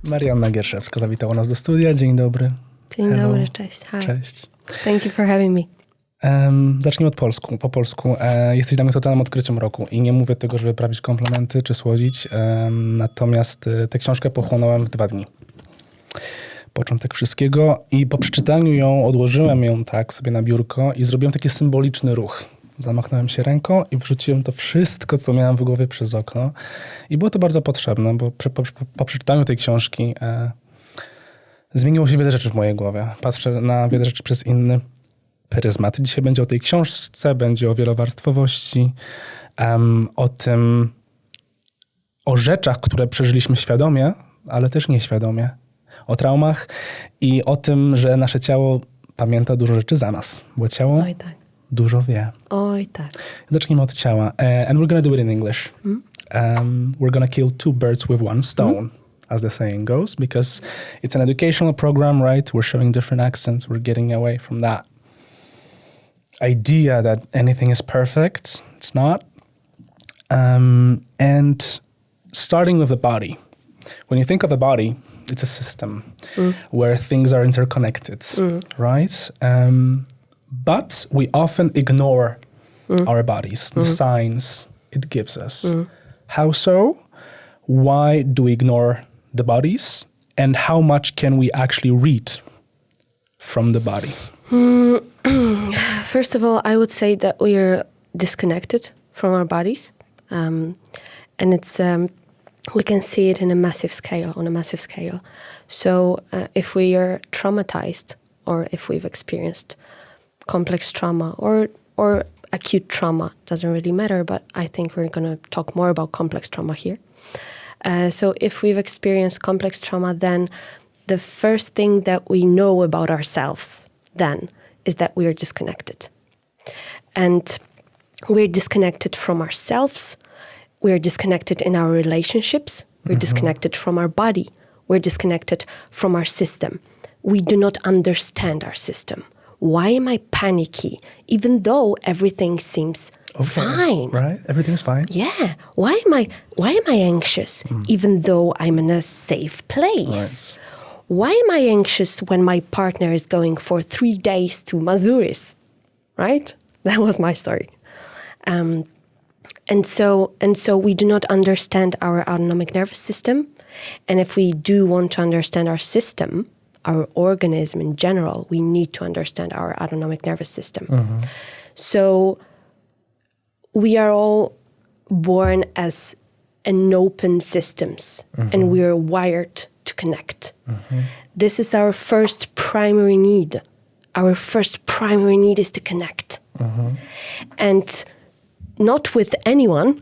Marianna Gierszszewska zawitała nas do studia. Dzień dobry. Dzień dobry, cześć. Hi. Cześć. Thank you for having me. Zacznijmy po polsku. Jesteś dla mnie totalnym odkryciem roku i nie mówię tego, żeby prawić komplementy czy słodzić. Natomiast tę książkę pochłonąłem w 2 dni. Początek wszystkiego i po przeczytaniu ją odłożyłem ją tak sobie na biurko i zrobiłem taki symboliczny ruch. Zamachnąłem się ręką i wrzuciłem to wszystko, co miałem w głowie przez okno. I było to bardzo potrzebne, bo po przeczytaniu tej książki zmieniło się wiele rzeczy w mojej głowie. Patrzę na wiele rzeczy przez inny pryzmat. Dzisiaj będzie o tej książce, będzie o wielowarstwowości, o rzeczach, które przeżyliśmy świadomie, ale też nieświadomie. O traumach i o tym, że nasze ciało pamięta dużo rzeczy za nas, bo ciało dużo wie. Oj, tak. Zacznijmy od ciała. And we're gonna do it in English. We're gonna kill 2 birds with 1 stone, as the saying goes, because it's an educational program, right? We're showing different accents. We're getting away from that idea that anything is perfect. It's not. And starting with the body. When you think of a body, it's a system where things are interconnected, right? But we often ignore our bodies, the signs it gives us. How so? Why do we ignore the bodies? And how much can we actually read from the body? First of all, I would say that we are disconnected from our bodies. And it's we can see it on a massive scale. So if we are traumatized, or if we've experienced complex trauma or acute trauma, doesn't really matter, but I think we're going to talk more about complex trauma here. So if we've experienced complex trauma, then the first thing that we know about ourselves then is that we are disconnected. And we're disconnected from ourselves. We're disconnected in our relationships. We're disconnected from our body. We're disconnected from our system. We do not understand our system. Why am I panicky, even though everything seems fine? Right? Everything's fine. Yeah. Why am I anxious, even though I'm in a safe place? Right. Why am I anxious when my partner is going for 3 days to Mazuris? Right? That was my story. And so we do not understand our autonomic nervous system. And if we do want to understand our system, our organism in general, we need to understand our autonomic nervous system. So we are all born as an open systems, and we are wired to connect. This is our first primary need. Our first primary need is to connect. And not with anyone,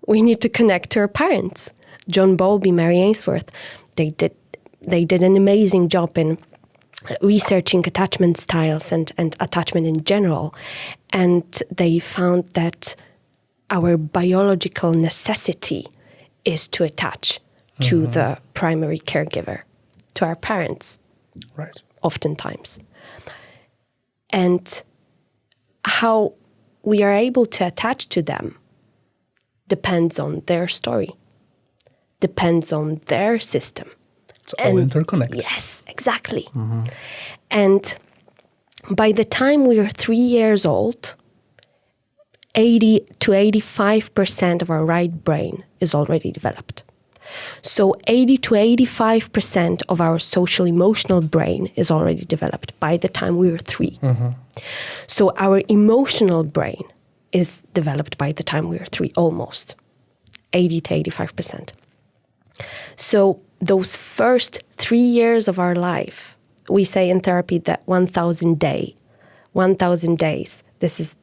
we need to connect to our parents. John Bowlby, Mary Ainsworth, they did an amazing job in researching attachment styles and attachment in general. And they found that our biological necessity is to attach to the primary caregiver, to our parents, right? Oftentimes. And how we are able to attach to them depends on their story, depends on their system. It's all interconnected. Yes, exactly. And by the time we are 3 years old, 80 to 85% of our right brain is already developed. So 80 to 85% of our social emotional brain is already developed by the time we are 3. So our emotional brain is developed by the time we are 3, almost 80 to 85%. So those first 3 years of our life, we say in therapy that 1,000 days, this is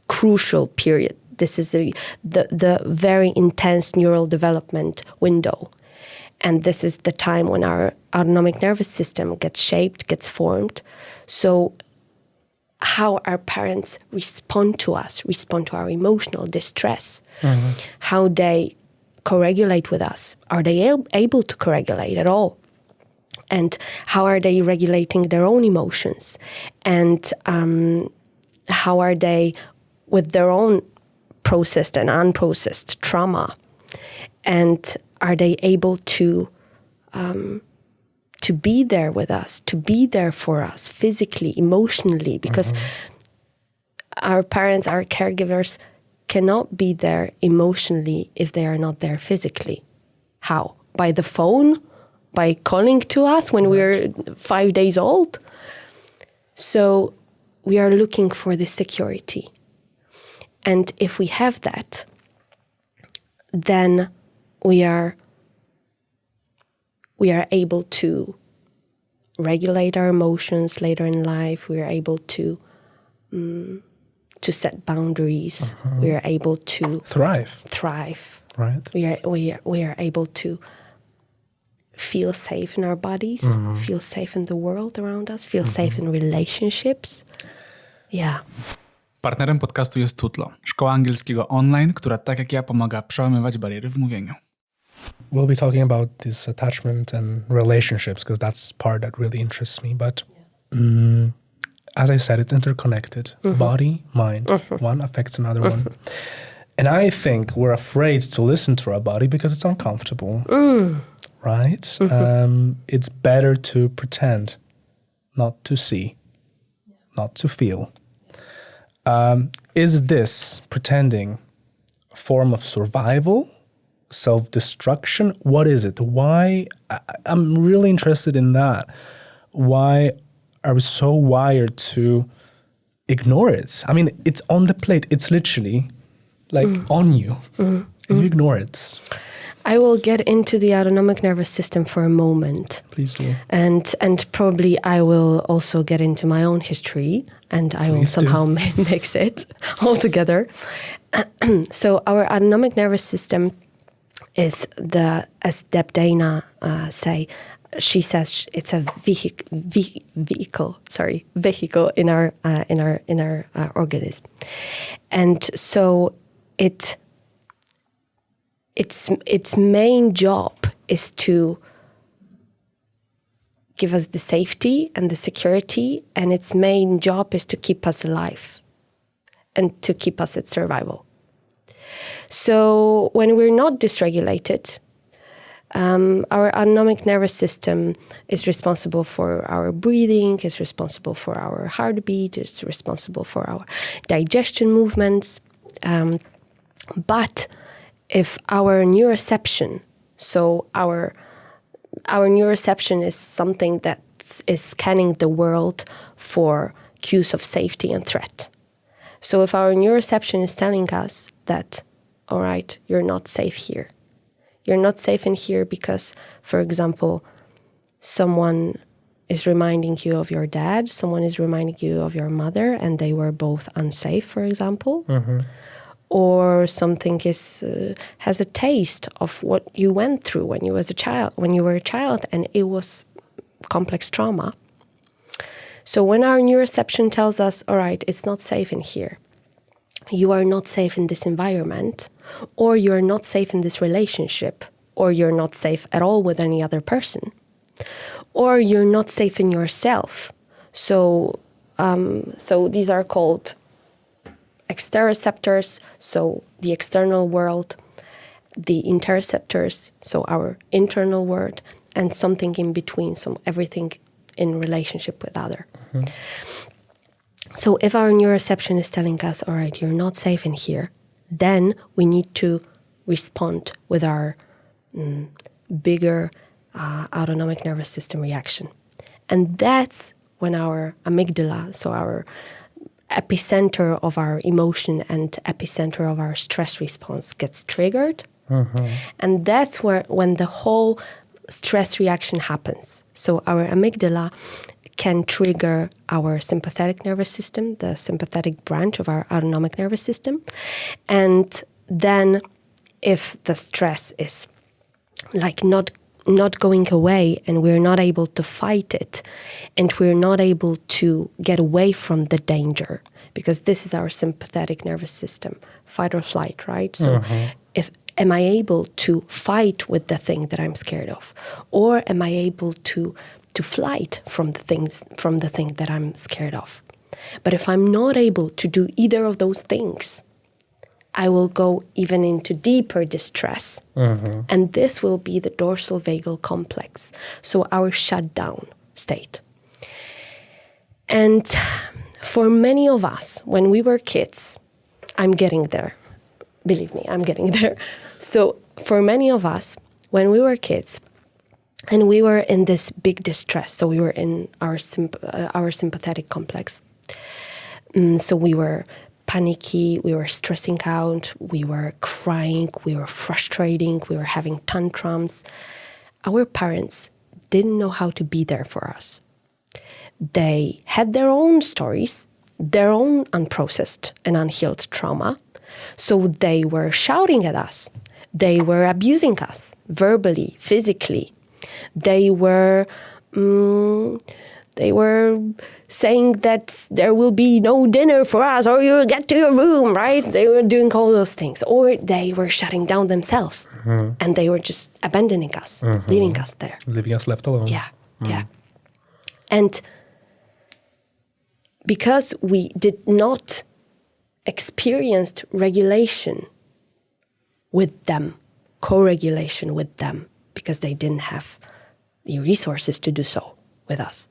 crucial period. This is the very intense neural development window. And this is the time when our autonomic nervous system gets shaped, gets formed. So how our parents respond to us, respond to our emotional distress, how they co-regulate with us. Are they able to co-regulate at all? And how are they regulating their own emotions? And how are they with their own processed and unprocessed trauma? And are they able to be there with us, to be there for us physically, emotionally? Because our parents, our caregivers cannot be there emotionally if they are not there physically. How? By the phone? By calling to us when we're 5 days old? So we are looking for this security. And if we have that, then we are able to regulate our emotions later in life. We are able to set boundaries. We are able to Thrive. Right. We are able to feel safe in our bodies, feel safe in the world around us, feel safe in relationships. Yeah. Partnerem podcastu jest Tutlo, szkoła angielskiego online, która tak jak ja pomaga przełamywać bariery w mówieniu. We'll be talking about this attachment and relationships because that's part that really interests me. But as I said, it's interconnected. Body, mind. One affects another one. And I think we're afraid to listen to our body because it's uncomfortable. Right? It's better to pretend, not to see, not to feel. Is this pretending a form of survival, self-destruction? What is it? Why? I'm really interested in that. Why are we so wired to ignore it? I mean, it's on the plate. It's literally like on you, and you ignore it. I will get into the autonomic nervous system for a moment. Please do. And probably I will also get into my own history, and I will somehow mix it all together. So our autonomic nervous system is as Deb Dana she says it's a vehicle in our organism, and so its main job is to give us the safety and the security, and its main job is to keep us alive and to keep us at survival. So when we're not dysregulated, our autonomic nervous system is responsible for our breathing, is responsible for our heartbeat, is responsible for our digestion movements. But if our neuroception, so our neuroception is something that is scanning the world for cues of safety and threat. So if our neuroception is telling us that, all right, you're not safe here. You're not safe in here because, for example, someone is reminding you of your dad, someone is reminding you of your mother, and they were both unsafe, for example. Or something has a taste of what you went through when you were a child, and it was complex trauma. So when our neuroception tells us, all right, it's not safe in here, you are not safe in this environment, or you're not safe in this relationship, or you're not safe at all with any other person, or you're not safe in yourself. So these are called exteroceptors, so the external world, the interoceptors, so our internal world, and something in between, so everything in relationship with other. So if our neuroception is telling us, all right, you're not safe in here, then we need to respond with our bigger autonomic nervous system reaction. And that's when our amygdala, so our epicenter of our emotion and epicenter of our stress response gets triggered. And that's when the whole stress reaction happens. So our amygdala can trigger our sympathetic nervous system, the sympathetic branch of our autonomic nervous system. And then if the stress is like not going away and we're not able to fight it and we're not able to get away from the danger, because this is our sympathetic nervous system, fight or flight, right? So am I able to fight with the thing that I'm scared of? Or am I able to flight from the thing that I'm scared of? But if I'm not able to do either of those things, I will go even into deeper distress. And this will be the dorsal vagal complex, so our shutdown state. And for many of us, when we were kids, I'm getting there. Believe me, I'm getting there. So for many of us, when we were kids, and we were in this big distress, so we were in our sympathetic complex. So we were panicky, we were stressing out, we were crying, we were frustrating, we were having tantrums. Our parents didn't know how to be there for us. They had their own stories, their own unprocessed and unhealed trauma. So they were shouting at us. They were abusing us verbally, physically. They were saying that there will be no dinner for us or you'll get to your room, right? They were doing all those things. Or they were shutting down themselves and they were just abandoning us, leaving us there. Leaving us left alone. Yeah. And because we did not experience regulation with them, co-regulation with them, because they didn't have the resources to do so with us.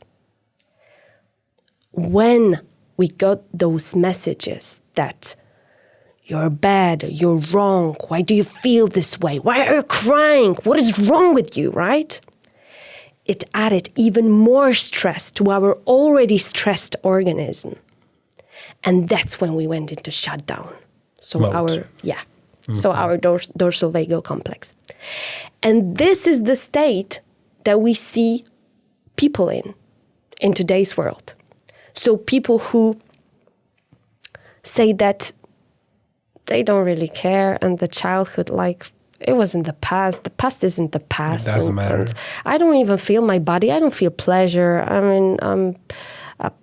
When we got those messages that you're bad, you're wrong, why do you feel this way? Why are you crying? What is wrong with you, right? It added even more stress to our already stressed organism. And that's when we went into shutdown. So Mode. our dorsal vagal complex. And this is the state that we see people in today's world. So people who say that they don't really care and the childhood, like, it was in the past. The past isn't the past. It doesn't matter. And I don't even feel my body. I don't feel pleasure. I mean,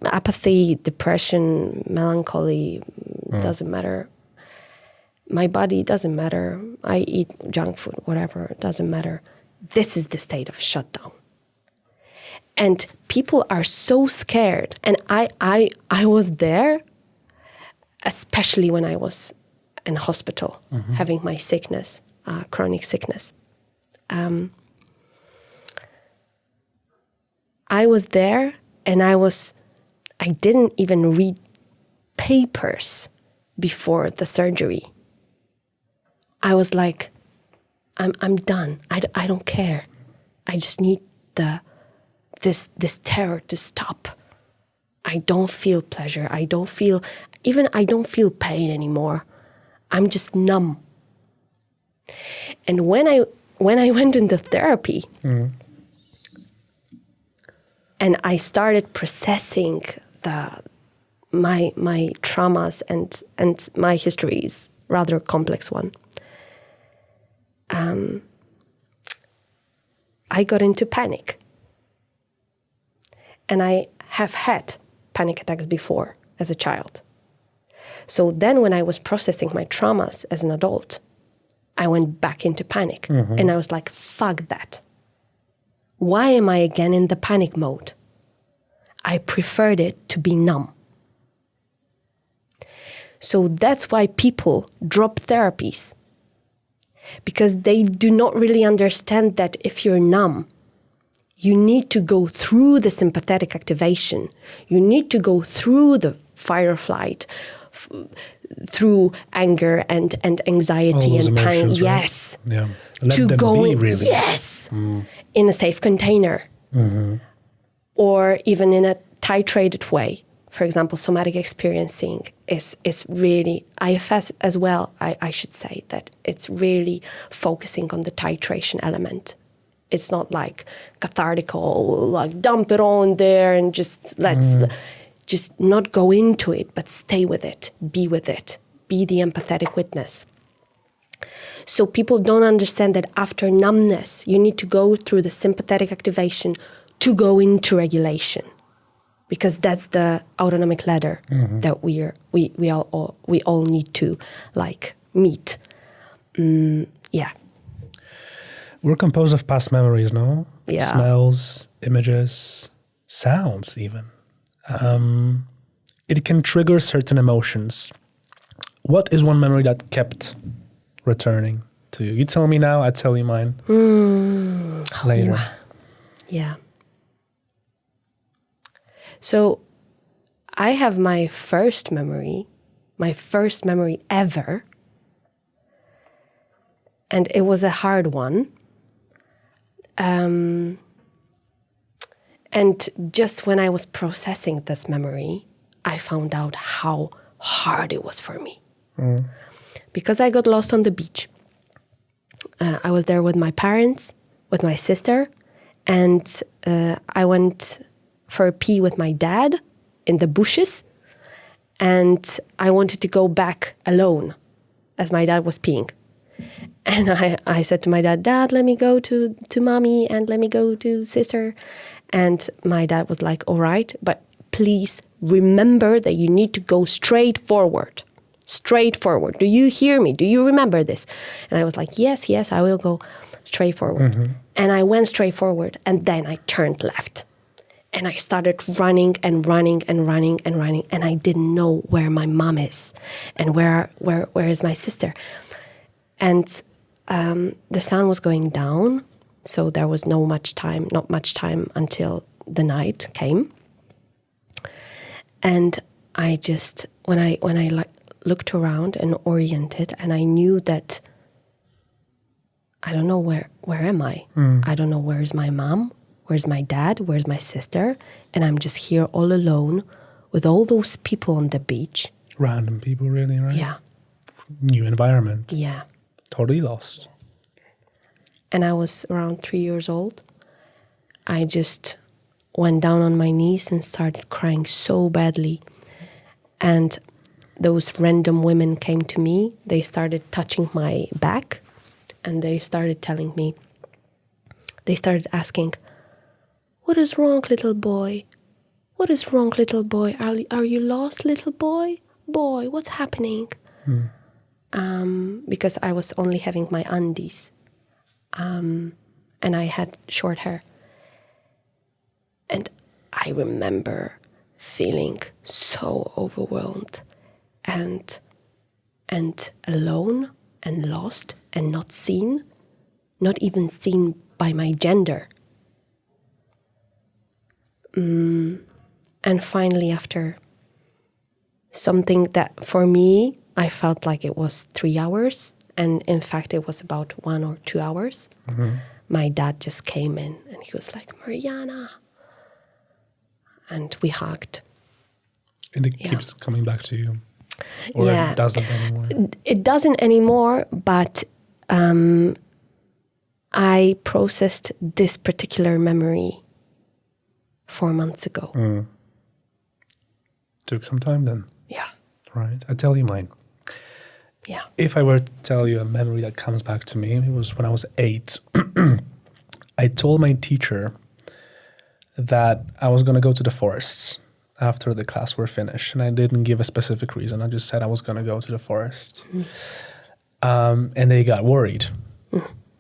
apathy, depression, melancholy, doesn't matter. My body doesn't matter. I eat junk food, whatever, it doesn't matter. This is the state of shutdown. And people are so scared. And I was there, especially when I was in hospital, having my sickness, chronic sickness. I was there and I didn't even read papers before the surgery. I was like, I'm done. I don't care. I just need this terror to stop. I don't feel pleasure. I don't feel pain anymore. I'm just numb. And when I went into therapy, and I started processing my traumas and my history is rather complex one. I got into panic. And I have had panic attacks before as a child. So then when I was processing my traumas as an adult, I went back into panic. And I was like, fuck that. Why am I again in the panic mode? I preferred it to be numb. So that's why people drop therapies. Because they do not really understand that if you're numb, you need to go through the sympathetic activation. You need to go through the fight or flight, through anger and anxiety and pain. Emotions, right? Yes. Yeah. Let to them go be, in, really. yes, in a safe container, or even in a titrated way. For example, somatic experiencing is really, IFS as well, I should say, that it's really focusing on the titration element. It's not like cathartical, like dump it all in there and just just not go into it, but stay with it, be the empathetic witness. So people don't understand that after numbness, you need to go through the sympathetic activation to go into regulation, because that's the autonomic ladder that we all need to like meet. We're composed of past memories, no? Yeah. Smells, images, sounds even. It can trigger certain emotions. What is one memory that kept returning to you? You tell me now, I tell you mine later. Yeah. So I have my first memory ever. And it was a hard one. And just when I was processing this memory, I found out how hard it was for me. Because I got lost on the beach. I was there with my parents, with my sister, and I went for a pee with my dad in the bushes, and I wanted to go back alone as my dad was peeing. And I said to my dad, "Dad, let me go to mommy and let me go to sister." And my dad was like, "All right, but please remember that you need to go straight forward. Straight forward. Do you hear me? Do you remember this?" And I was like, yes, I will go straight forward. And I went straight forward, and then I turned left. And I started running and running and running and running, and I didn't know where my mom is and where is my sister. And the sun was going down, so there was not much time until the night came. And I just, when I looked around and oriented, and I knew that I don't know where am I? I don't know where's my mom, where's my dad, where's my sister, and I'm just here all alone with all those people on the beach. Random people, really, right? Yeah. New environment. Yeah. Totally lost. And I was around 3 years old. I just went down on my knees and started crying so badly. And those random women came to me. They started touching my back, and they started telling me, they started asking, "What is wrong, little boy? What is wrong, little boy? Are you lost, little boy? Boy, what's happening?" Because I was only having my undies. And I had short hair. And I remember feeling so overwhelmed and alone and lost and not seen, not even seen by my gender. And finally, after something that for me, I felt like it was 3 hours, and in fact it was about 1 or 2 hours. My dad just came in and he was like, "Marianna." And we hugged. And it keeps coming back to you? Or it doesn't anymore? It doesn't anymore, but I processed this particular memory 4 months ago. Took some time then? Yeah. Right. I tell you mine. Yeah. If I were to tell you a memory that comes back to me, it was when I was 8. I told my teacher that I was going to go to the forests after the class were finished. And I didn't give a specific reason. I just said I was going to go to the forest. And they got worried,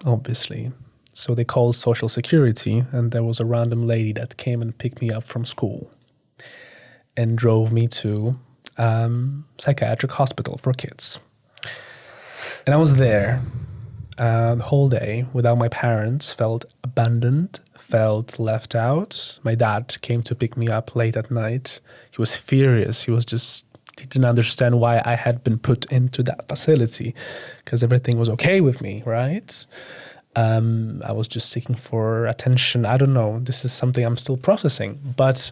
obviously. So they called Social Security, and there was a random lady that came and picked me up from school and drove me to psychiatric hospital for kids. And I was there the whole day without my parents, felt abandoned, felt left out. My dad came to pick me up late at night. He was furious. He didn't understand why I had been put into that facility, because everything was okay with me, right? I was just seeking for attention. I don't know. This is something I'm still processing. But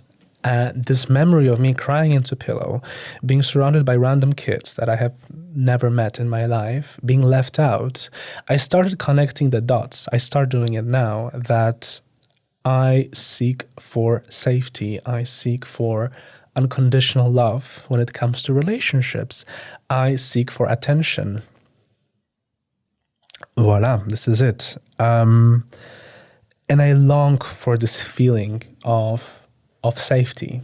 this memory of me crying into pillow, being surrounded by random kids that I have never met in my life, being left out, I started connecting the dots. I start doing it now, that I seek for safety. I seek for unconditional love when it comes to relationships. I seek for attention. Voila, this is it. And I long for this feeling of safety.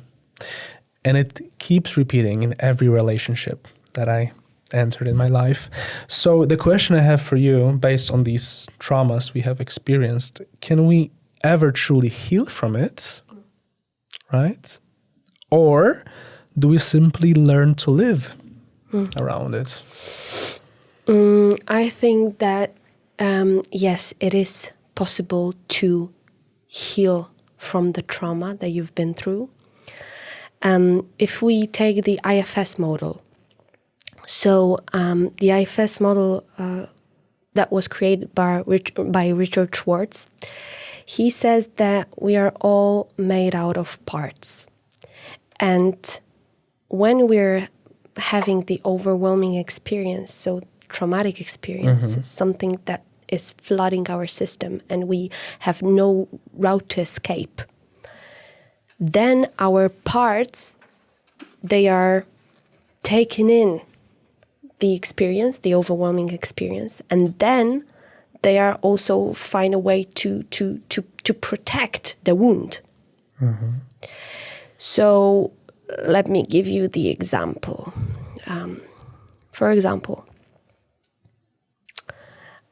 And it keeps repeating in every relationship that I entered in my life. So the question I have for you, based on these traumas we have experienced, can we ever truly heal from it? Right? Or do we simply learn to live around it? I think that, yes, it is possible to heal from the trauma that you've been through. If we take the IFS model, so the IFS model that was created by Richard Schwartz, he says that we are all made out of parts. And when we're having the overwhelming experience, so traumatic experience, something that is flooding our system and we have no route to escape, then our parts, they are taking in the experience, the overwhelming experience, and then they are also find a way to protect the wound. So let me give you the example. For example,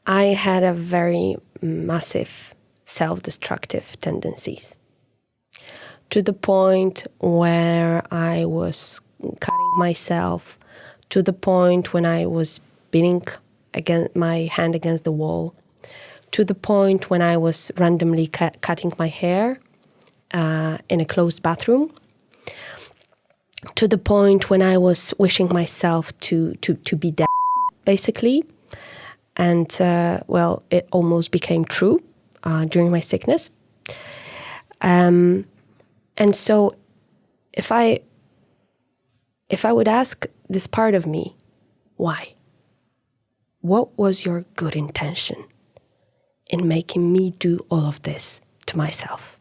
I had a very massive self-destructive tendencies, to the point where I was cutting myself, to the point when I was beating my hand against the wall, to the point when I was randomly cutting my hair in a closed bathroom, to the point when I was wishing myself to be dead, basically. And, well, it almost became true during my sickness. And so if I would ask this part of me, why? What was your good intention in making me do all of this to myself?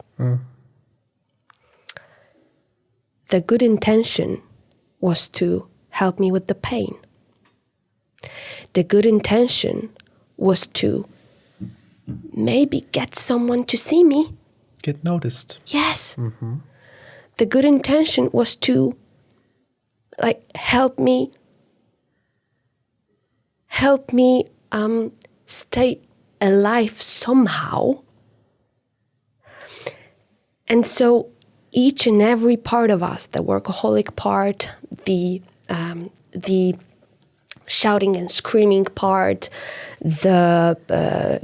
The good intention was to help me with the pain. The good intention was to maybe get someone to see me. Get noticed. Yes. The good intention was to help me stay alive somehow. And so each and every part of us, the workaholic part, the shouting and screaming part, the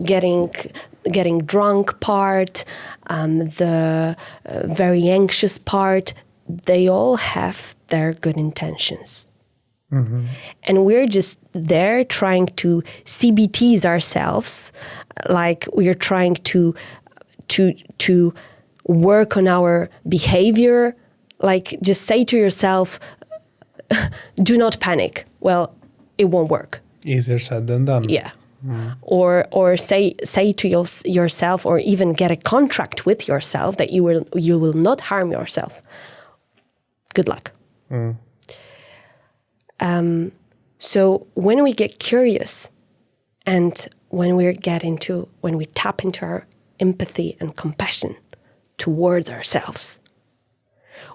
getting drunk part, the very anxious part, they all have their good intentions. And we're just there trying to CBTs ourselves, like we're trying to work on our behavior, like just say to yourself, do not panic. Well, it won't work. Easier said than done. Yeah. Or say to yourself, or even get a contract with yourself that you will not harm yourself. Good luck. So when we get curious, and when we tap into our empathy and compassion towards ourselves,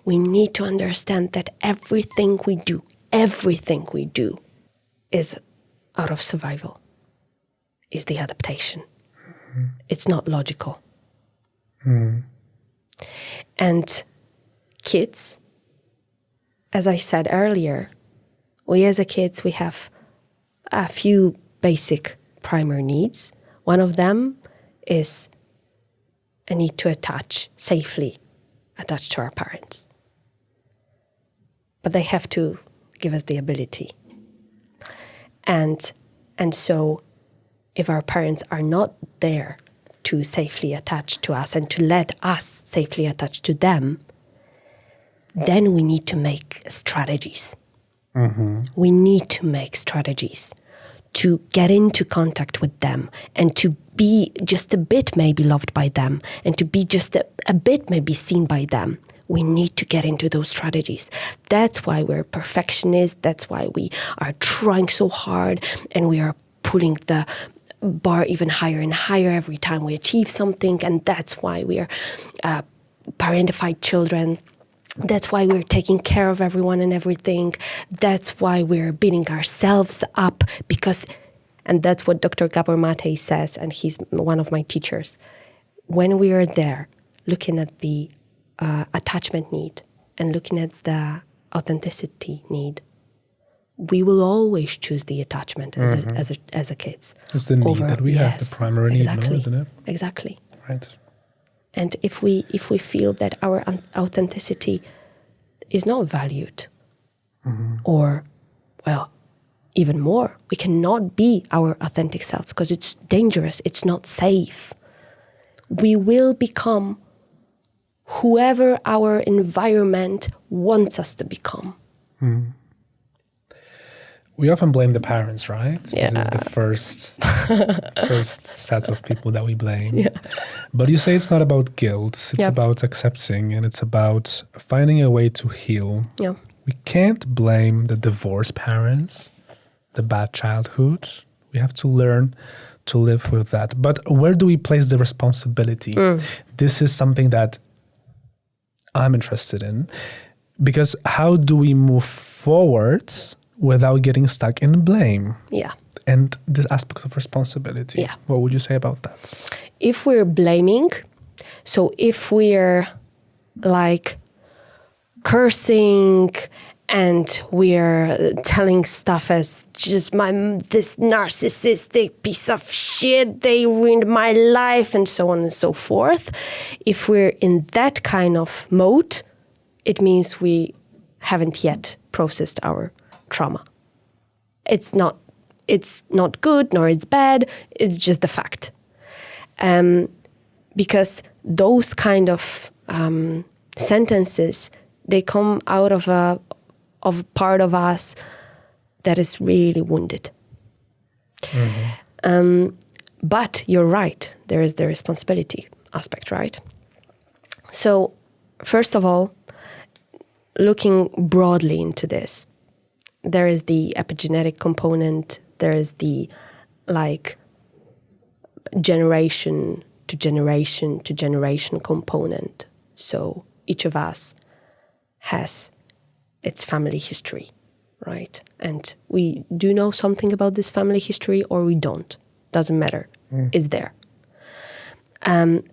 we need to understand that everything we do is out of survival, is the adaptation. It's not logical. And kids, as I said earlier, we as kids, we have a few basic primary needs. One of them is a need to safely attach to our parents. But they have to give us the ability. And so if our parents are not there to safely attach to us and to let us safely attach to them, then we need to make strategies. We need to make strategies to get into contact with them and to be just a bit maybe loved by them and to be just a bit maybe seen by them. We need to get into those strategies. That's why we're perfectionists. That's why we are trying so hard and we are pulling the bar even higher and higher every time we achieve something. And that's why we are parentified children. That's why we're taking care of everyone and everything. That's why we're beating ourselves up and that's what Dr. Gabor Mate says, and he's one of my teachers. When we are there looking at the attachment need and looking at the authenticity need, we will always choose the attachment as a kids. It's the need that we have, the primary need, no, isn't it? Exactly. Right. And if we feel that our authenticity is not valued, or, well, even more, we cannot be our authentic selves because it's dangerous, it's not safe. We will become whoever our environment wants us to become. We often blame the parents, right? Yeah. This is the first set of people that we blame. Yeah. But you say it's not about guilt. It's about accepting, and it's about finding a way to heal. Yeah. We can't blame the divorced parents, the bad childhood. We have to learn to live with that. But where do we place the responsibility? This is something that I'm interested in, because how do we move forward without getting stuck in blame? Yeah. And this aspect of responsibility. Yeah. What would you say about that? If we're blaming, so if we're like cursing and we're telling stuff as just this narcissistic piece of shit, they ruined my life, and so on and so forth. If we're in that kind of mode, it means we haven't yet processed our trauma. It's not good, nor it's bad, it's just the fact. Because those kind of sentences, they come out of a part of us that is really wounded. But you're right, there is the responsibility aspect, right? So, first of all, looking broadly into this, there is the epigenetic component, there is the generation to generation component. So each of us has its family history, right? And we do know something about this family history or we don't. Doesn't matter. It's there.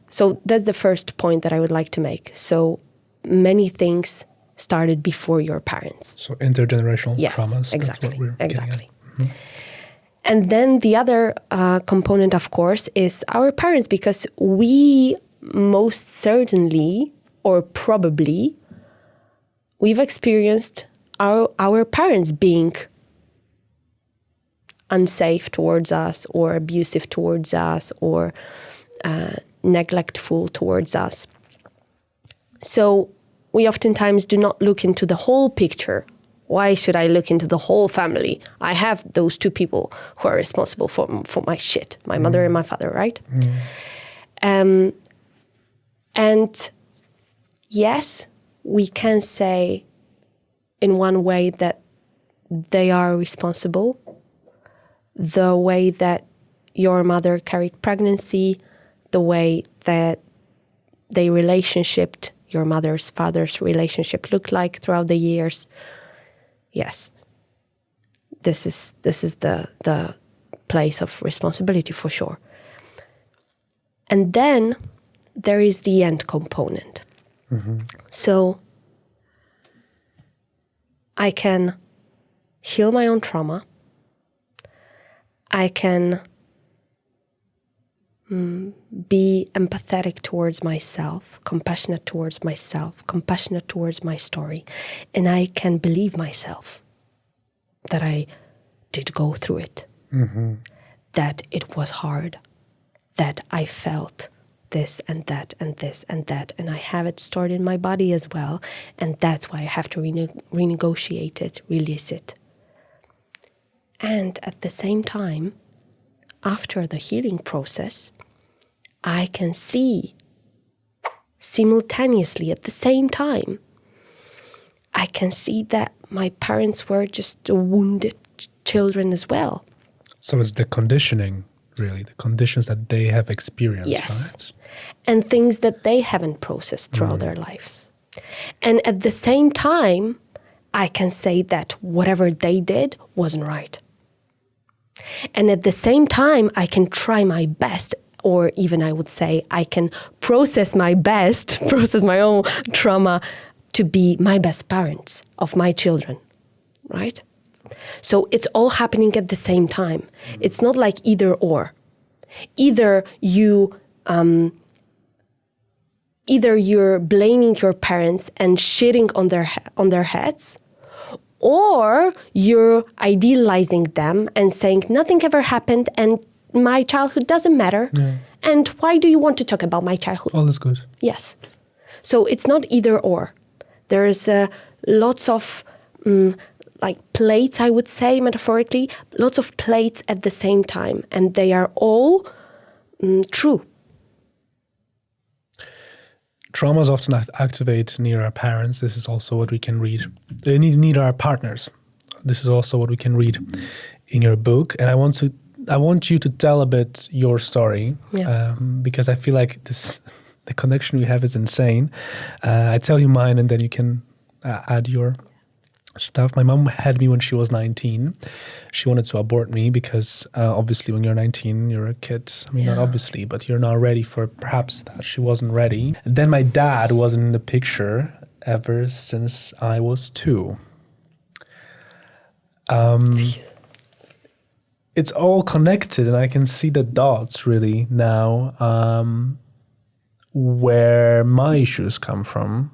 So that's the first point that I would like to make. So many things started before your parents. So intergenerational traumas. Exactly. That's what we're exactly. And then the other component, of course, is our parents, because we most certainly, or probably, we've experienced our parents being unsafe towards us, or abusive towards us, or neglectful towards us. So we oftentimes do not look into the whole picture. Why should I look into the whole family? I have those two people who are responsible for my shit, my mother and my father, right? And yes, we can say in one way that they are responsible. The way that your mother carried pregnancy, the way that they relationshiped, your mother's father's relationship looked like throughout the years. Yes, this is the place of responsibility for sure. And then there is the end component. So I can heal my own trauma. I can be empathetic towards myself, compassionate towards myself, compassionate towards my story. And I can believe myself that I did go through it, that it was hard, that I felt this and that and this and that, and I have it stored in my body as well, and that's why I have to renegotiate it, release it. And at the same time, after the healing process, I can see simultaneously at the same time, I can see that my parents were just wounded children as well. So it's the conditioning, really, the conditions that they have experienced, right? And things that they haven't processed throughout their lives. And at the same time, I can say that whatever they did wasn't right. And at the same time, I can try my best, or even I would say I can process my best, process my own trauma to be my best parents of my children, right? So it's all happening at the same time. It's not like either or. Either you're blaming your parents and shitting on their heads, or you're idealizing them and saying nothing ever happened and my childhood doesn't matter. Yeah. And why do you want to talk about my childhood? All is good. Yes. So it's not either or. There's lots of like plates, I would say, metaphorically, lots of plates at the same time, and they are all true. Traumas often activate near our parents. This is also what we can read. They need our partners. This is also what we can read in your book. And I want you to tell a bit your story, because I feel like the connection we have is insane. I tell you mine, and then you can add your stuff. My mom had me when she was 19. She wanted to abort me because obviously when you're 19, you're a kid. I mean, not obviously, but you're not ready for perhaps that. She wasn't ready. Then my dad wasn't in the picture ever since I was 2. It's all connected, and I can see the dots really now, where my issues come from.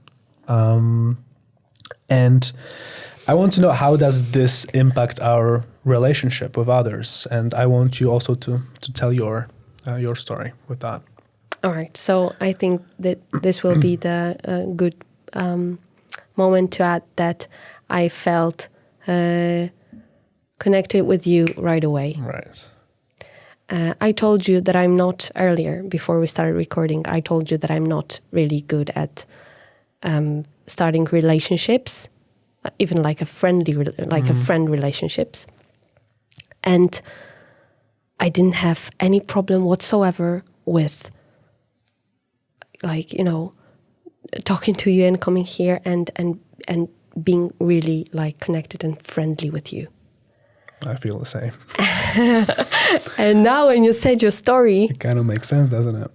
And I want to know, how does this impact our relationship with others? And I want you also to tell your story with that. All right. So I think that this will be the good moment to add that I felt connected with you right away. Right. I told you that I'm not, earlier, before we started recording, I told you that I'm not really good at starting relationships, even like a friend relationships. And I didn't have any problem whatsoever with, like, talking to you and coming here and being really like connected and friendly with you. I feel the same. And now when you said your story, It kind of makes sense, doesn't it?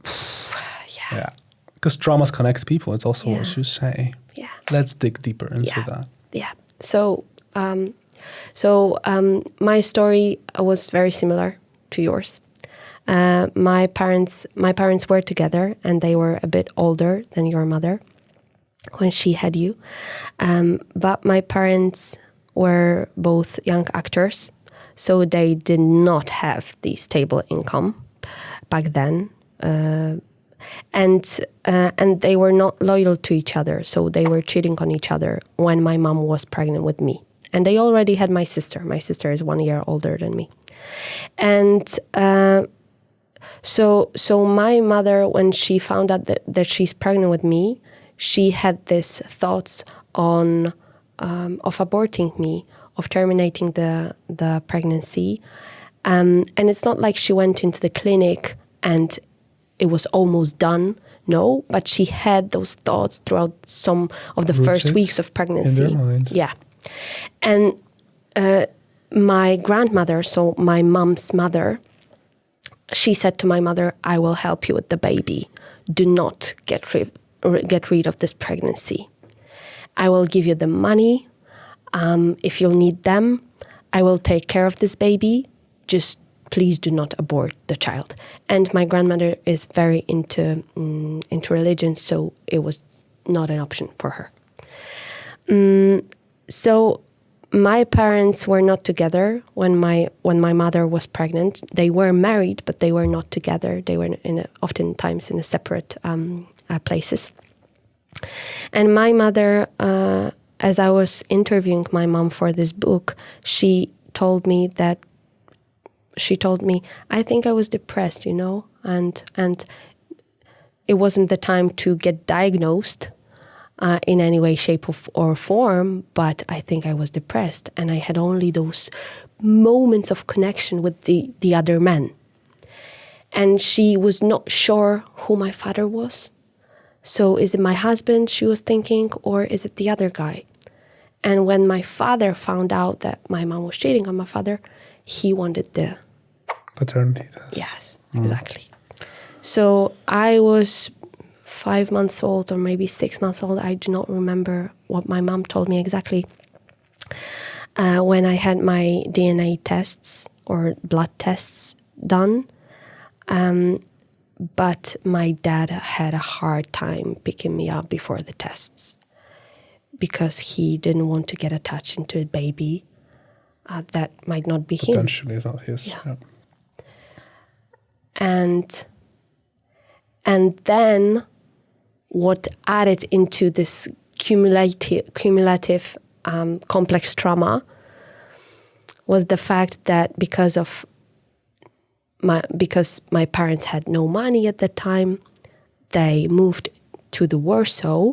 Yeah. Because traumas connect people. It's also what you say. Yeah. Let's dig deeper into that. Yeah. So my story was very similar to yours. My parents were together, and they were a bit older than your mother when she had you. But my parents were both young actors, so they did not have the stable income back then. And they were not loyal to each other, so they were cheating on each other when my mom was pregnant with me. And they already had my sister. My sister is 1 year older than me. And so my mother, when she found out that she's pregnant with me, she had this thoughts of aborting me, of terminating the pregnancy. And it's not like she went into the clinic and it was almost done. No, but she had those thoughts throughout some of the first weeks of pregnancy. In their mind. Yeah. And my grandmother, so my mom's mother, she said to my mother, I will help you with the baby. Do not get rid of this pregnancy. I will give you the money. If you'll need them, I will take care of this baby. Just please do not abort the child. And my grandmother is very into religion, so it was not an option for her. So my parents were not together when my mother was pregnant. They were married, but they were not together. They were oftentimes in separate places. And my mother, as I was interviewing my mom for this book, she told me, I think I was depressed, and it wasn't the time to get diagnosed in any way, shape, or form, but I think I was depressed, and I had only those moments of connection with the other men. And she was not sure who my father was. So is it my husband, she was thinking, or is it the other guy? And when my father found out that my mom was cheating on my father, he wanted the paternity test. Yes, exactly. So I was 5 months old or maybe 6 months old. I do not remember what my mom told me exactly. when I had my DNA tests or blood tests done. But my dad had a hard time picking me up before the tests because he didn't want to get attached into a baby that might not be him. Potentially is not his. Yeah. Yeah. And then what added into this cumulative complex trauma was the fact that because my parents had no money at the time, they moved to the Warsaw,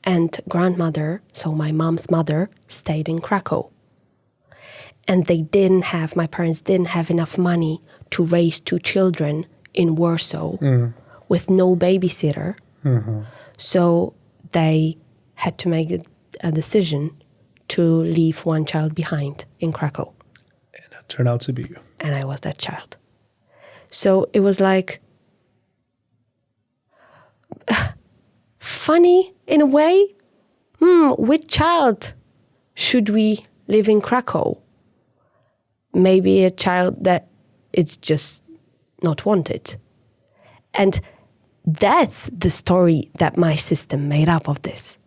and grandmother, so my mom's mother, stayed in Krakow. And my parents didn't have enough money to raise 2 children in Warsaw with no babysitter. Mm-hmm. So they had to make a decision to leave 1 child behind in Krakow. And that turned out to be you. And I was that child. So it was like funny in a way. Which child should we live in Krakow? Maybe a child that is just not wanted. And that's the story that my system made up of this.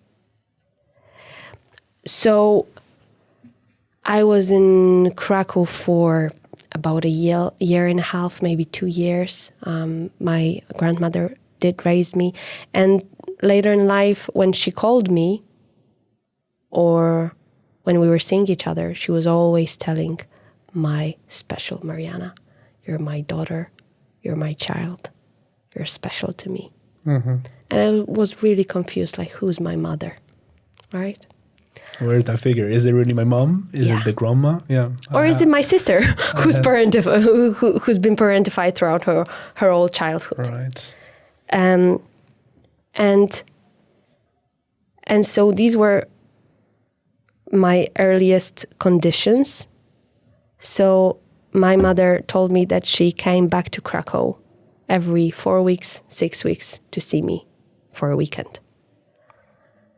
So I was in Krakow for about a year and a half, maybe 2 years. My grandmother did raise me. And later in life, when she called me, or when we were seeing each other, she was always telling my special Marianna, you're my daughter, you're my child, you're special to me. Mm-hmm. And I was really confused, like, who's my mother, right? Where's that figure? Is it really my mom? Is it the grandma? Yeah. Or is it my sister who's who's been parentified throughout her whole childhood? Right. And so these were my earliest conditions. So my mother told me that she came back to Krakow every 4 weeks, 6 weeks to see me for a weekend.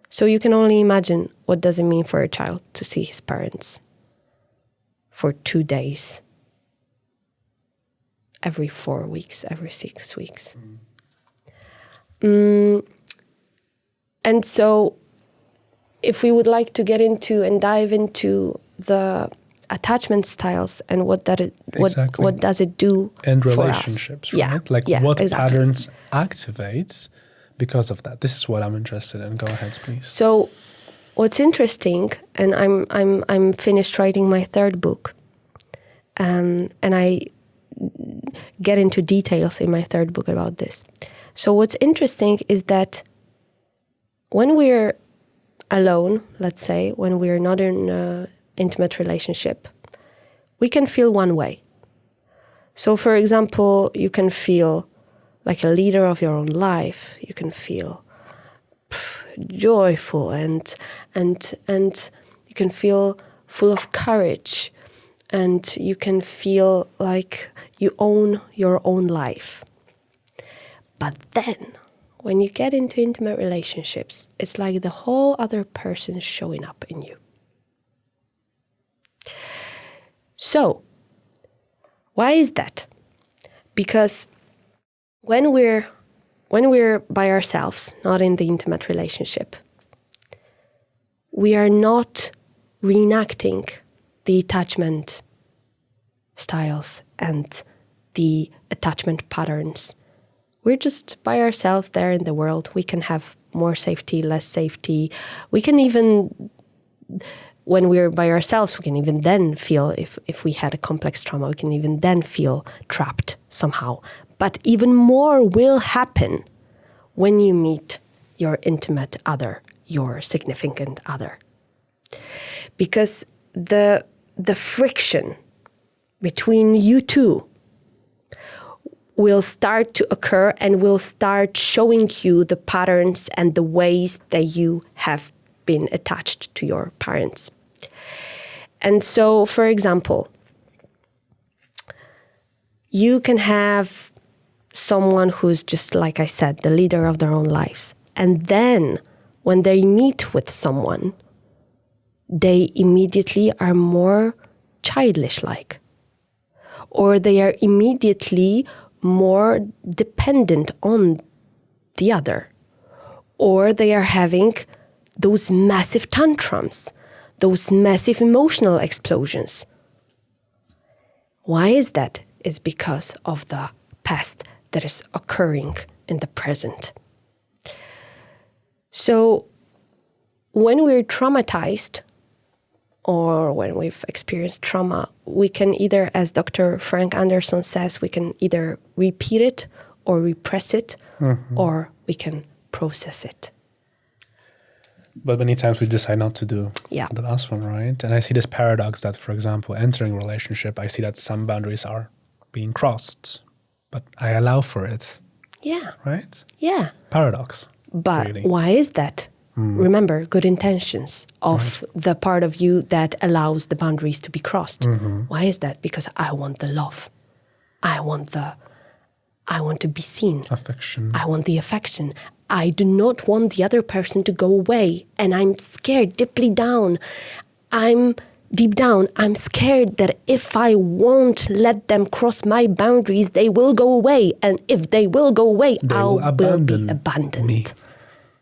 So you can only imagine what does it mean for a child to see his parents for 2 days, every 4 weeks, every 6 weeks. And so if we would like to get into and dive into the attachment styles and what does it do and for relationships, us? right? Yeah, what exactly. patterns activates because of that. This is what I'm interested in. Go ahead, please. So what's interesting, and I'm finished writing my 3rd book, and I get into details in my 3rd book about this. So what's interesting is that when we're alone, let's say, when we're not in an intimate relationship, we can feel one way. So for example, you can feel like a leader of your own life. You can feel joyful and you can feel full of courage, and you can feel like you own your own life. But then when you get into intimate relationships, it's like the whole other person is showing up in you. So why is that? Because when we're by ourselves, not in the intimate relationship, we are not reenacting the attachment styles and the attachment patterns. We're just by ourselves there in the world. We can have more safety, less safety. We can even, when we're by ourselves, we can even then feel, if we had a complex trauma, we can even then feel trapped somehow. But even more will happen when you meet your intimate other, your significant other. Because the friction between you two will start to occur and will start showing you the patterns and the ways that you have been attached to your parents. And so, for example, you can have someone who's just, like I said, the leader of their own lives. And then when they meet with someone they immediately are more childish-like, or they are immediately more dependent on the other, or they are having those massive tantrums, those massive emotional explosions. Why is that? It's because of the past that is occurring in the present. So when we're traumatized or when we've experienced trauma, we can either, as Dr. Frank Anderson says, we can either repeat it or repress it, or we can process it. But many times we decide not to do Yeah. the last one, right? And I see this paradox that, for example, entering a relationship, I see that some boundaries are being crossed, but I allow for it, Yeah, right? yeah. Paradox. But Really. why is that? Remember, good intentions of the part of you that allows the boundaries to be crossed. Why is that? Because I want the love. I want to be seen. Affection. I want the affection. I do not want the other person to go away. And I'm scared deep down, I'm scared that if I won't let them cross my boundaries, they will go away. And if they will go away, I will be abandoned. me.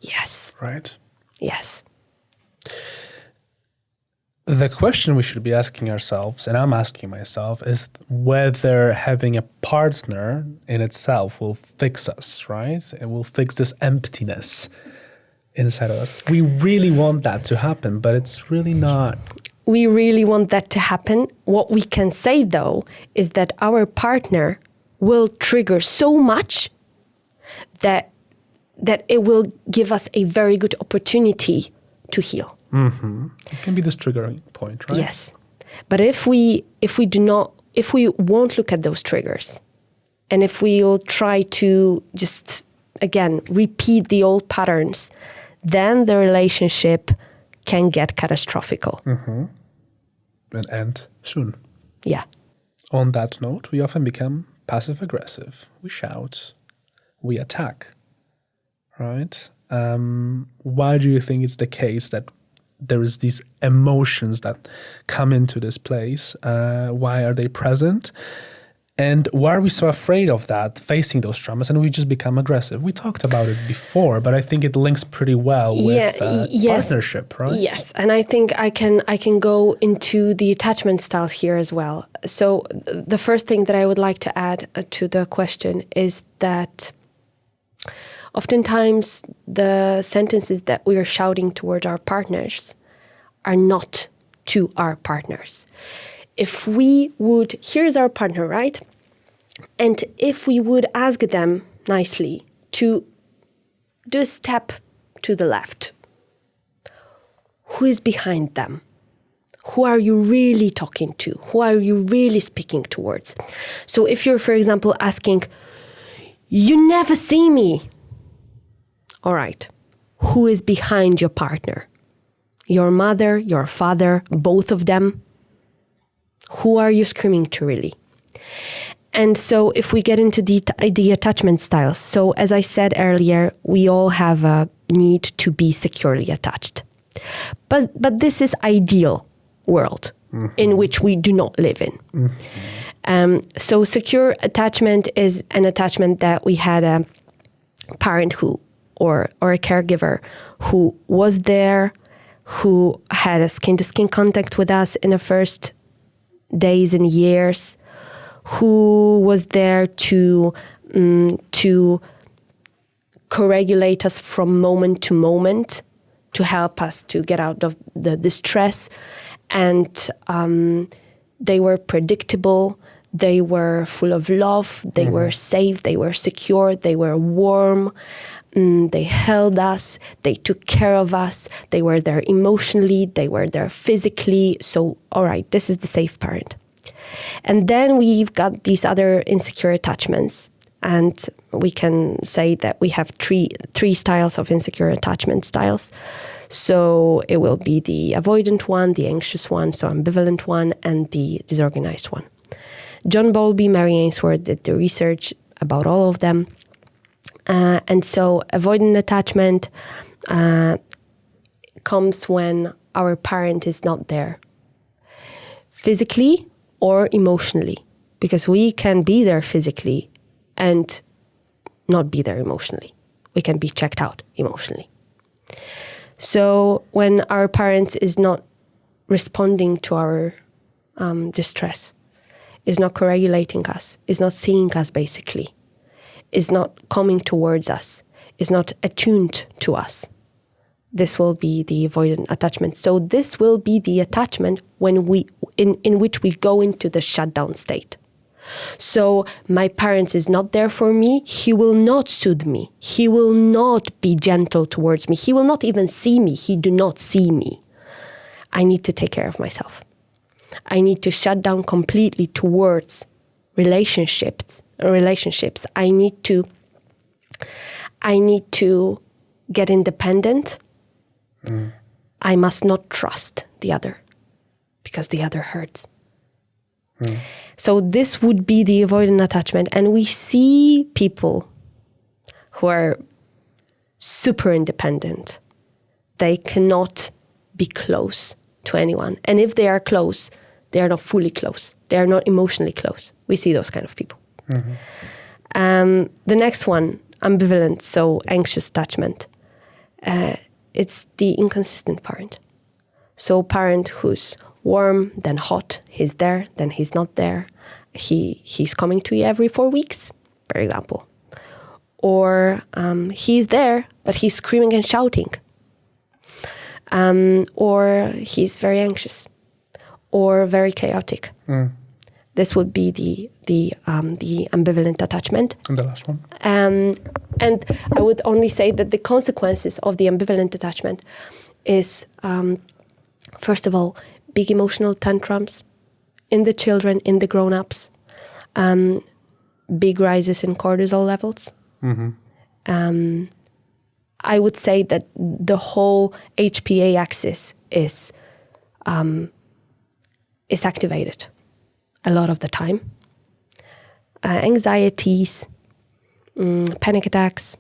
Yes. Right? Yes. The question we should be asking ourselves, and I'm asking myself, is whether having a partner in itself will fix us, right? It will fix this emptiness inside of us. We really want that to happen, but it's really not. We really want that to happen. What we can say, though, is that our partner will trigger so much that it will give us a very good opportunity to heal. It can be this triggering point, right? Yes. But if we won't look at those triggers, and if we'll try to just, again, repeat the old patterns, then the relationship can get catastrophical. And end soon. Yeah. On that note, we often become passive-aggressive. We shout. We attack. Right? Why do you think it's the case that there is these emotions that come into this place? Why are they present? And why are we so afraid of that, facing those traumas, and we just become aggressive? We talked about it before, but I think it links pretty well with partnership, right? Yes, and I think I can go into the attachment styles here as well. So the first thing that I would like to add to the question is that oftentimes the sentences that we are shouting towards our partners are not to our partners. If we would, here's our partner, right? And if we would ask them nicely to do a step to the left, who is behind them? Who are you really talking to? Who are you really speaking towards? So if you're, for example, asking, you never see me. All right, who is behind your partner? Your mother, your father, both of them? Who are you screaming to really? And so if we get into the attachment styles, so as I said earlier, we all have a need to be securely attached. But this is ideal world in which we do not live in. So secure attachment is an attachment that we had a parent who, or a caregiver who was there, who had a skin-to-skin contact with us in the first days and years, who was there to co-regulate us from moment to moment, to help us to get out of the distress. And they were predictable, they were full of love, they were safe, they were secure, they were warm. They held us, they took care of us, they were there emotionally, they were there physically. So, all right, this is the safe parent. And then we've got these other insecure attachments. And we can say that we have three styles of insecure attachment styles. So it will be the avoidant one, the anxious one, so ambivalent one, and the disorganized one. John Bowlby, Mary Ainsworth did the research about all of them. And so avoidant attachment comes when our parent is not there, physically or emotionally, because we can be there physically and not be there emotionally. We can be checked out emotionally. So when our parents is not responding to our distress, is not co-regulating us, is not seeing us basically, is not coming towards us, is not attuned to us, this will be the avoidant attachment. So this will be the attachment when in which we go into the shutdown state. So my parents is not there for me. He will not soothe me. He will not be gentle towards me. He will not even see me. He do not see me. I need to take care of myself. I need to shut down completely towards relationships. I need to get independent. I must not trust the other because the other hurts. So this would be the avoidant attachment. And we see people who are super independent. They cannot be close to anyone. And if they are close, they are not fully close. They are not emotionally close. We see those kind of people. The next one, ambivalent, so anxious attachment. It's the inconsistent parent. So parent who's warm, then hot, he's there, then he's not there. He's coming to you every 4 weeks, for example. Or he's there, but he's screaming and shouting. Or he's very anxious or very chaotic. This would be the ambivalent attachment. And the last one? And I would only say that the consequences of the ambivalent attachment is, first of all, big emotional tantrums in the children, in the grown-ups, big rises in cortisol levels. I would say that the whole HPA axis is activated a lot of the time. Anxieties, panic attacks,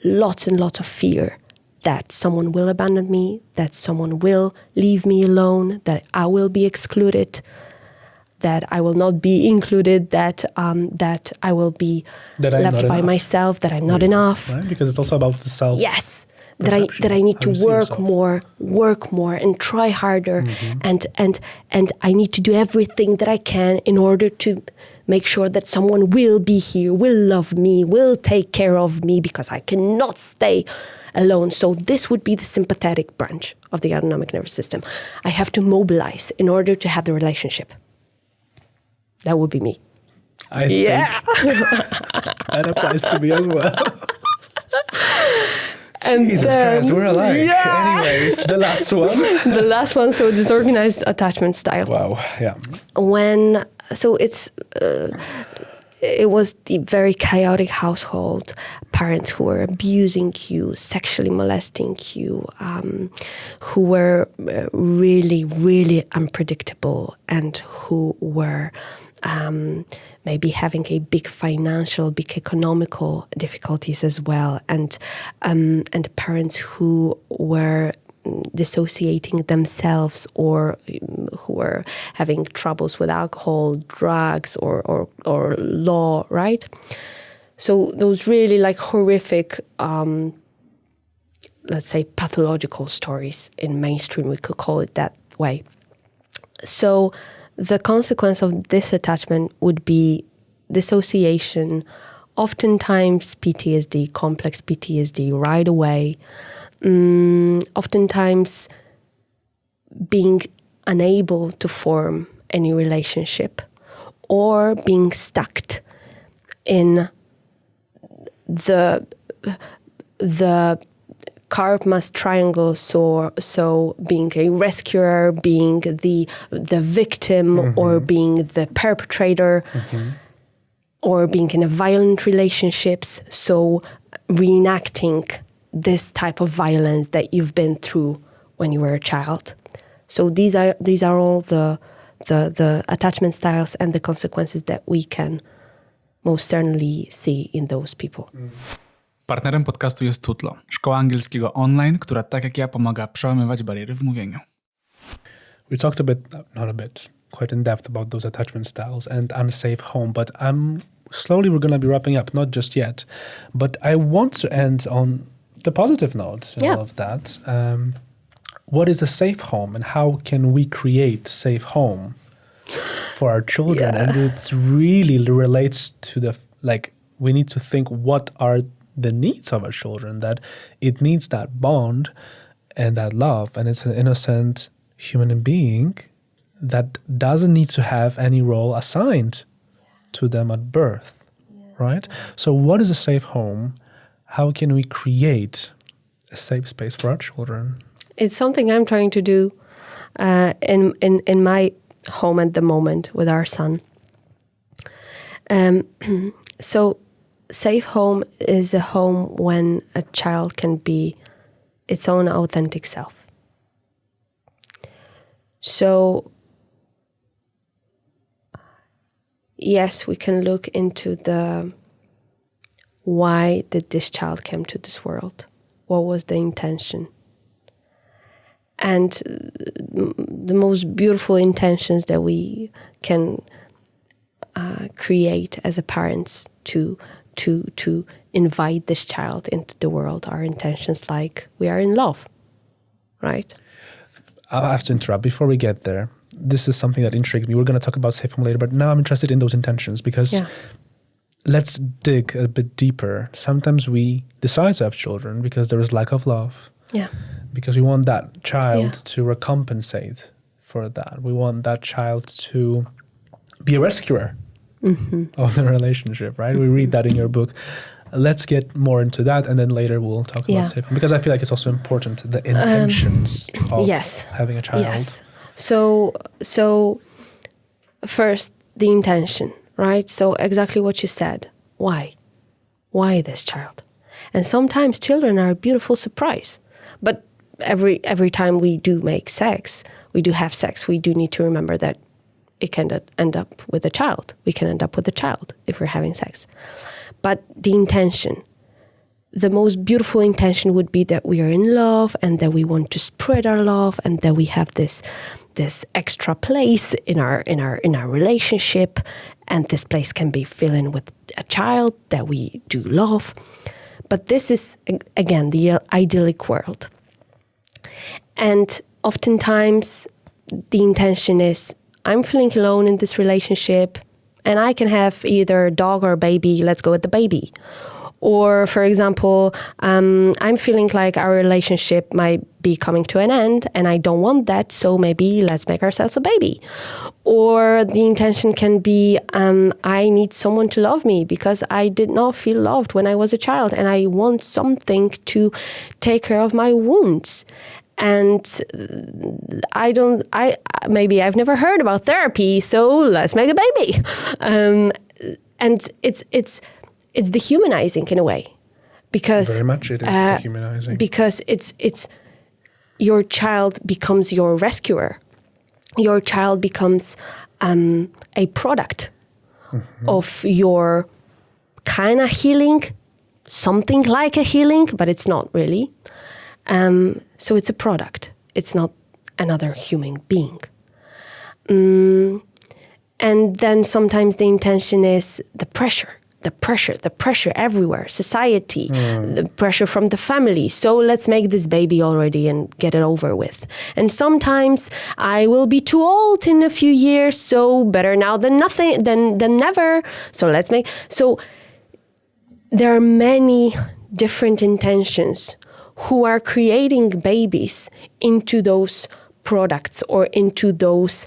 lots and lots of fear that someone will abandon me, that someone will leave me alone, that I will be excluded, that I will not be included, that I will be left by myself, that I'm not enough. Right? Because it's also about the self. Yes, that I need to work more and try harder, and I need to do everything that I can in order to make sure that someone will be here, will love me, will take care of me, because I cannot stay alone. So this would be the sympathetic branch of the autonomic nervous system. I have to mobilize in order to have the relationship. That would be me. I think that applies to me as well. And Jesus then, Christ, we're alike. Yeah. Anyways, the last one. The last one, so disorganized attachment style. Wow, yeah. It was the very chaotic household, parents who were abusing you, sexually molesting you, who were really, really unpredictable, and who were maybe having a big financial, big economical difficulties as well, and parents who were dissociating themselves, or who were having troubles with alcohol, drugs, or law, right? So those really like horrific, let's say pathological stories in mainstream, we could call it that way. So the consequence of this attachment would be dissociation, oftentimes PTSD, complex PTSD right away, oftentimes being unable to form any relationship, or being stuck in the Karpman's triangle, so being a rescuer, being the victim, or being the perpetrator, or being in a violent relationships, so reenacting this type of violence that you've been through when you were a child. So these are all the attachment styles and the consequences that we can most certainly see in those people. Partnerem podcastu jest Tutlo, szkoła angielskiego online, która tak jak ja pomaga przełamywać bariery w mówieniu. We talked quite in depth about those attachment styles and unsafe home, but slowly we're going to be wrapping up, not just yet. But I want to end on the positive note of that. What is a safe home and how can we create safe home for our children? And it really relates to we need to think what are the needs of our children, that it needs that bond and that love. And it's an innocent human being that doesn't need to have any role assigned to them at birth, right? So what is a safe home? How can we create a safe space for our children? It's something I'm trying to do in my home at the moment with our son. So safe home is a home when a child can be its own authentic self. So yes, we can look into why did this child come to this world? What was the intention? And the most beautiful intentions that we can create as a parents to invite this child into the world are intentions like we are in love, right? I'll have to interrupt before we get there. This is something that intrigued me. We're going to talk about safe home later, but now I'm interested in those intentions because let's dig a bit deeper. Sometimes we decide to have children because there is lack of love. Yeah. Because we want that child to recompensate for that. We want that child to be a rescuer of the relationship, right? We read that in your book. Let's get more into that, and then later we'll talk about safe home, because I feel like it's also important, the intentions of having a child. Yes. So first, the intention, right? So exactly what you said. Why? Why this child? And sometimes children are a beautiful surprise. But every time we do have sex, we do need to remember that it can end up with a child. We can end up with a child if we're having sex. But the intention, the most beautiful intention would be that we are in love and that we want to spread our love and that we have this extra place in our relationship, and this place can be filled with a child that we do love. But this is, again, the idyllic world. And oftentimes the intention is, I'm feeling alone in this relationship and I can have either a dog or a baby, let's go with the baby. Or, for example, I'm feeling like our relationship might be coming to an end and I don't want that, so maybe let's make ourselves a baby. Or the intention can be, I need someone to love me because I did not feel loved when I was a child and I want something to take care of my wounds. And maybe I've never heard about therapy, so let's make a baby. And it's dehumanizing in a way, because very much it is dehumanizing. Because it's your child becomes your rescuer. Your child becomes a product of your kind of healing, something like a healing, but it's not really. So it's a product. It's not another human being. And then sometimes the intention is the pressure everywhere, society, the pressure from the family. So let's make this baby already and get it over with. And sometimes I will be too old in a few years, so better now than nothing, than never. So there are many different intentions who are creating babies into those products or into those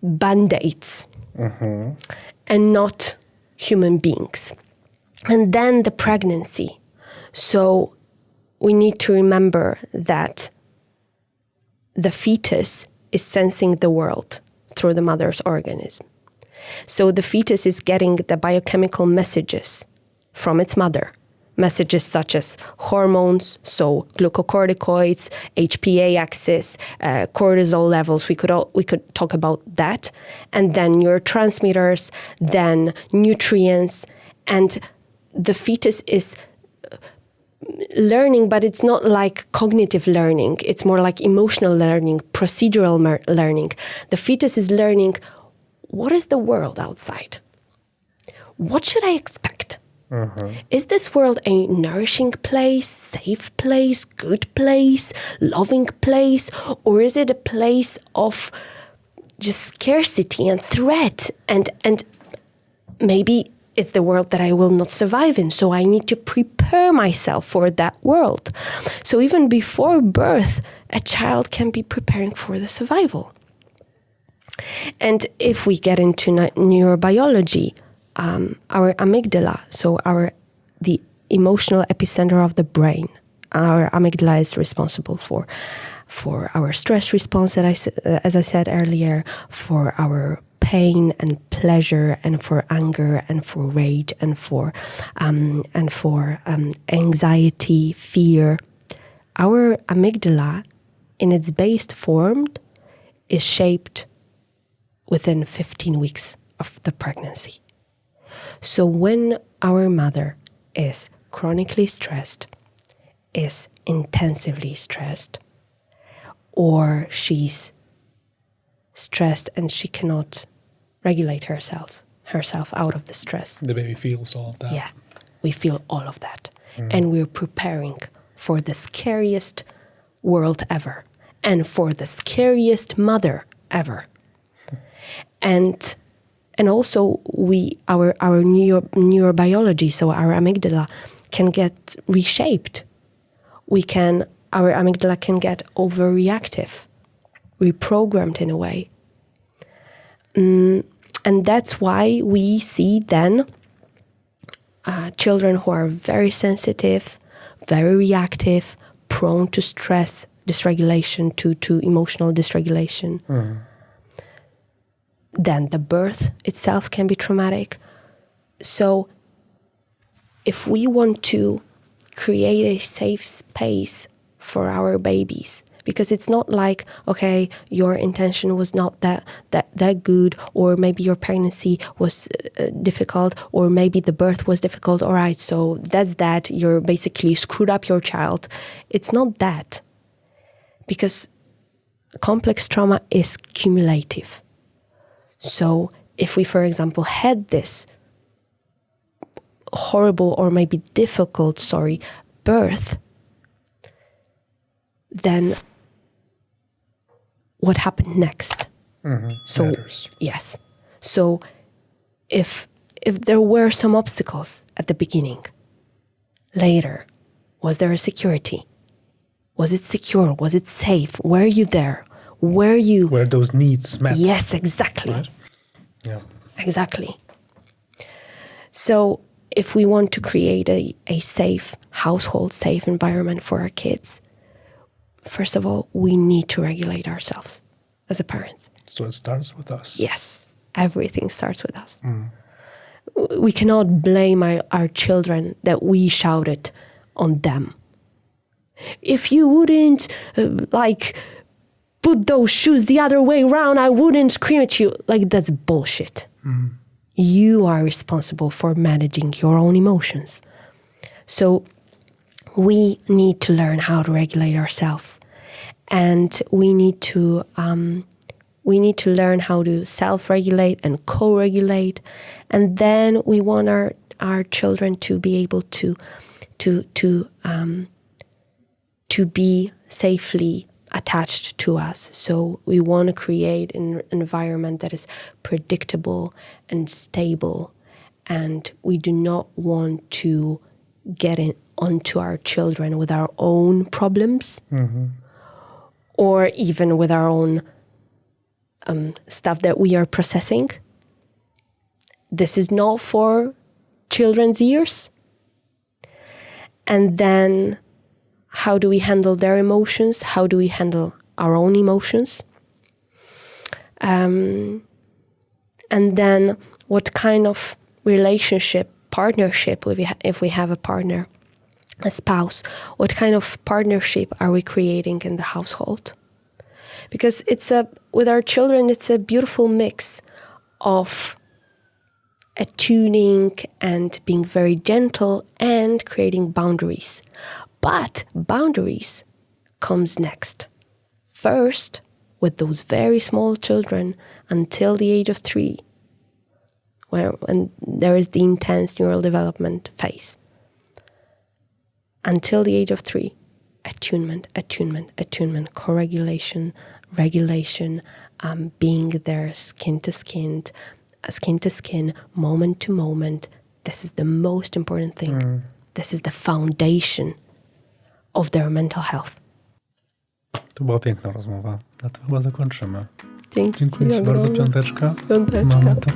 band-aids. And not human beings. And then the pregnancy. So we need to remember that the fetus is sensing the world through the mother's organism. So the fetus is getting the biochemical messages from its mother. Messages such as hormones, so glucocorticoids, HPA axis, cortisol levels. We could talk about that, and then neurotransmitters, then nutrients, and the fetus is learning, but it's not like cognitive learning. It's more like emotional learning, procedural learning. The fetus is learning, what is the world outside? What should I expect? Is this world a nourishing place, safe place, good place, loving place? Or is it a place of just scarcity and threat? And maybe it's the world that I will not survive in, so I need to prepare myself for that world. So even before birth, a child can be preparing for the survival. And if we get into neurobiology, our amygdala, so the emotional epicenter of the brain, our amygdala is responsible for our stress response, as I said earlier, for our pain and pleasure, and for anger, and for rage, and for anxiety, fear. Our amygdala, in its base form, is shaped within 15 weeks of the pregnancy. So when our mother is chronically stressed, is intensively stressed, or she's stressed and she cannot regulate herself out of the stress. The baby feels all of that. Yeah, we feel all of that. And we're preparing for the scariest world ever, and for the scariest mother ever. And also our neurobiology, so our amygdala, can get reshaped. Our amygdala can get overreactive, reprogrammed in a way. And that's why we see then children who are very sensitive, very reactive, prone to stress dysregulation, to emotional dysregulation. Then the birth itself can be traumatic. So if we want to create a safe space for our babies, because it's not like, okay, your intention was not that good, or maybe your pregnancy was difficult, or maybe the birth was difficult, all right, so that's that, you're basically screwed up your child. It's not that. Because complex trauma is cumulative. So if we, for example, had this horrible or maybe difficult, birth, then what happened next? So Matters. yes. So if there were some obstacles at the beginning, later, was there a security? Was it secure? Was it safe? Were you there? Where those needs met. Yes, exactly. Right? Yeah. Exactly. So if we want to create a safe household, safe environment for our kids, first of all, we need to regulate ourselves as a parent. So it starts with us. Yes, everything starts with us. We cannot blame our children that we shouted on them. If you wouldn't put those shoes the other way around, I wouldn't scream at you. That's bullshit. You are responsible for managing your own emotions. So we need to learn how to regulate ourselves, and we need to learn how to self-regulate and co-regulate, and then we want our children to be able to be safely attached to us. So we want to create an environment that is predictable and stable, and we do not want to get onto our children with our own problems, or even with our own stuff that we are processing. This is not for children's ears. And then how do we handle their emotions? How do we handle our own emotions? And then what kind of partnership, if we have a partner, a spouse, what kind of partnership are we creating in the household? Because with our children, it's a beautiful mix of attuning and being very gentle and creating boundaries. But boundaries comes next. First, with those very small children until the age of 3, when there is the intense neural development phase. Until the age of 3, attunement, co-regulation, regulation, being there skin to skin, moment to moment. This is the most important thing. This is the foundation of their mental health. To była piękna rozmowa. Na to chyba zakończymy. Dziękuję Ci bardzo, piąteczka. Piąteczka. Mamy to.